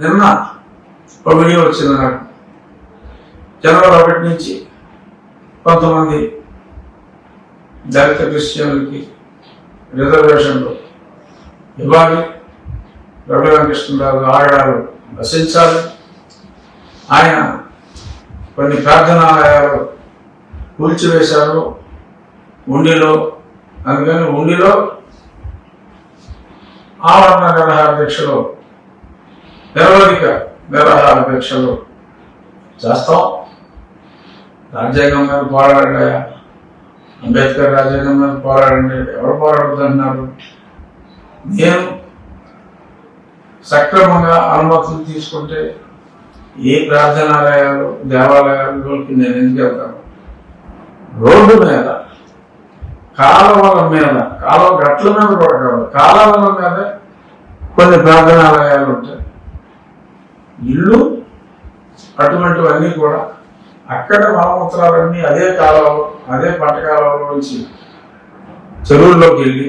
నిన్న ఒక వీడియో వచ్చింది నాకు. జనవరి 1 నుంచి కొంతమంది దళిత క్రిస్టియన్లకి రిజర్వేషన్లు ఇవ్వాలి, రఘురామకృష్ణరాజు ఆగడాలు నశించాలి, ఆయన కొన్ని ప్రార్థనాలయాలు కూల్చివేశారు ఉండిలో. అందుకని ఉండిలో ఆవరణ నిరాహార దీక్షలో నిరవధిక నిరాహార దీక్షలు చేస్తాం. రాజ్యాంగం మీద పోరాడండి, అంబేద్కర్ రాజ్యాంగం మీద పోరాడండి, ఎవరు పోరాడుతున్నారు? నేను సక్రమంగా అనుమతులు తీసుకుంటే ఏ ప్రార్థనాలయాలు దేవాలయాలకి నేను ఎందుకు వెళ్తాను? రోడ్డు మీద కాలువల మీద, కాలువ గట్ల మీద కూడా కాదు, కాలువల మీద కొన్ని ప్రార్థనాలయాలు ఉంటాయి. ఇల్లు అటువంటివన్నీ కూడా అక్కడ మలమూత్రాలన్నీ అదే కాలంలో అదే పట్టకాలంలో నుంచి చెరువుల్లోకి వెళ్ళి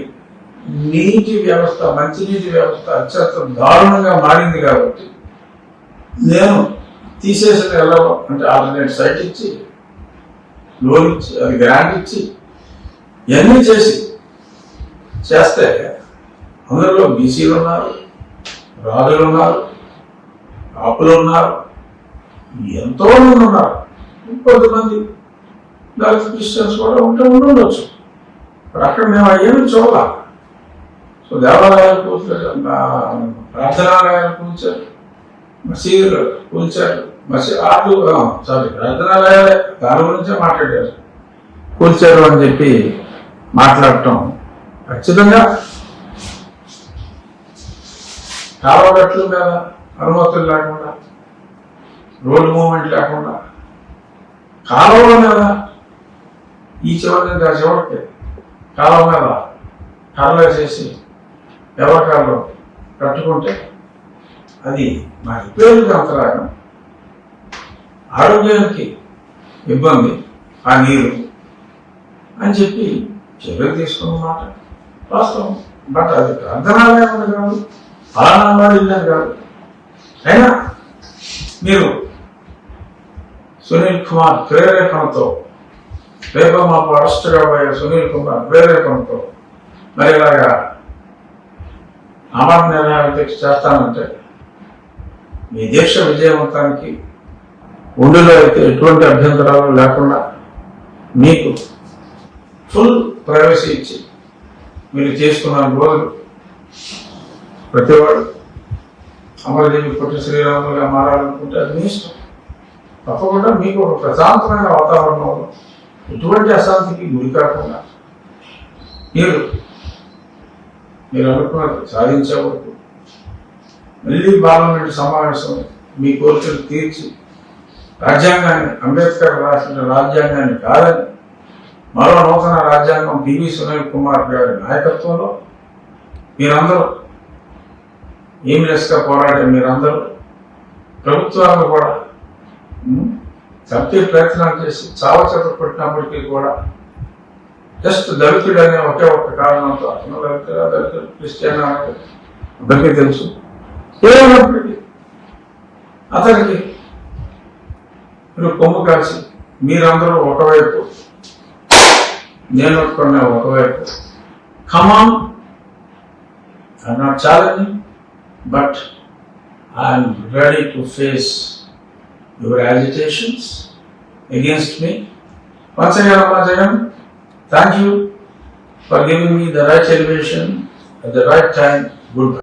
నీటి వ్యవస్థ, మంచినీటి వ్యవస్థ అత్యంత దారుణంగా మారింది. కాబట్టి నేను తీసేసిన వెళ్ళవు అంటే ఆల్టర్నేట్ సైట్ ఇచ్చి, లోన్ ఇచ్చి, అది గ్రాంట్ ఇచ్చి ఇవన్నీ చేస్తే అందులో బీసీలు ఉన్నారు, రాజులు ఉన్నారు, కాపులు ఉన్నారు, ఎంతో మంది ఉన్నారు. కొంతమంది దళిత క్రిస్టియన్స్ కూడా ఉండొచ్చు. ఇప్పుడు అక్కడ మేము అయ్యేమి చూడాలి. సో దేవాలయాలు కూర్చారు, ప్రార్థనాలయాలు కూర్చారు, మసీదులు కూల్చారు, ప్రార్థనాలయాలే దాని గురించే మాట్లాడారు, కూల్చారు అని చెప్పి మాట్లాడటం ఖచ్చితంగా కాలువగట్ల మీద అనుమతులు లేకుండా, రోడ్డు మూవ్మెంట్ లేకుండా, కాలువల మీద ఈ చివరి నుంచి ఆ చివరికి కాలువ మీద కర్రలేసేసి ఎవరికాల్లో కట్టుకుంటే అది మా రిపేరుకి అంతరాయం, ఆరోగ్యానికి ఇబ్బంది ఆ నీరు అని చెప్పి చర్యలు తీసుకున్న మాట వాస్తవం. బట్ అది ప్రార్థనాలయం కాదు, ఫలానా వాడు ఇల్లని కాదు. అయినా మీరు సునీల్ కుమార్ ప్రేరేపణతో, రేపు మాకు అరెస్ట్ కాబోయే సునీల్ కుమార్ ప్రేరేపణతో మరి ఇలాగా అమర నిర్ణయాల దీక్ష చేస్తానంటే మీ దీక్ష విజయవంతానికి ఉండిలో అయితే ఎటువంటి అభ్యంతరాలు లేకుండా మీకు ఫుల్ ప్రైవసీ ఇచ్చి మీరు చేసుకున్న రోజులు ప్రతివాడు అమరజీవి పొట్టి శ్రీరాములుగా మారాలనుకుంటే అది మీ ఇష్టం. తప్పకుండా మీకు ఒక ప్రశాంతమైన వాతావరణంలో ఎటువంటి అశాంతికి గురి కాకుండా మీరు అనుకున్నది సాధించే వరకు మళ్ళీ పార్లమెంటు సమావేశం మీ కోరికలు తీర్చి రాజ్యాంగాన్ని, అంబేద్కర్ రాసిన రాజ్యాంగాన్ని కాదని మరో నూతన రాజ్యాంగం పివి సునీల్ కుమార్ గారి నాయకత్వంలో మీరందరూ ఎయిమ్లెస్గా పోరాడే మీరందరూ ప్రభుత్వాలను కూడా చంపే ప్రయత్నాలు చేసి చావచేత కొట్టినప్పటికీ కూడా జస్ట్ దళితుడు అనే ఒకే ఒక్క కారణంతో అతను దళితుడు క్రిస్టియన్ అనేది అందరికీ తెలుసు. ఏమైనప్పటికీ అతనికి మీరు కొమ్ము కాసి మీరందరూ ఒకవైపు, నేను కొన్ని ఒకవైపు, come on, I'm not challenging, but I'm ready to face your agitations against me. Once again, thank you for giving me the right elevation at the right time. Goodbye.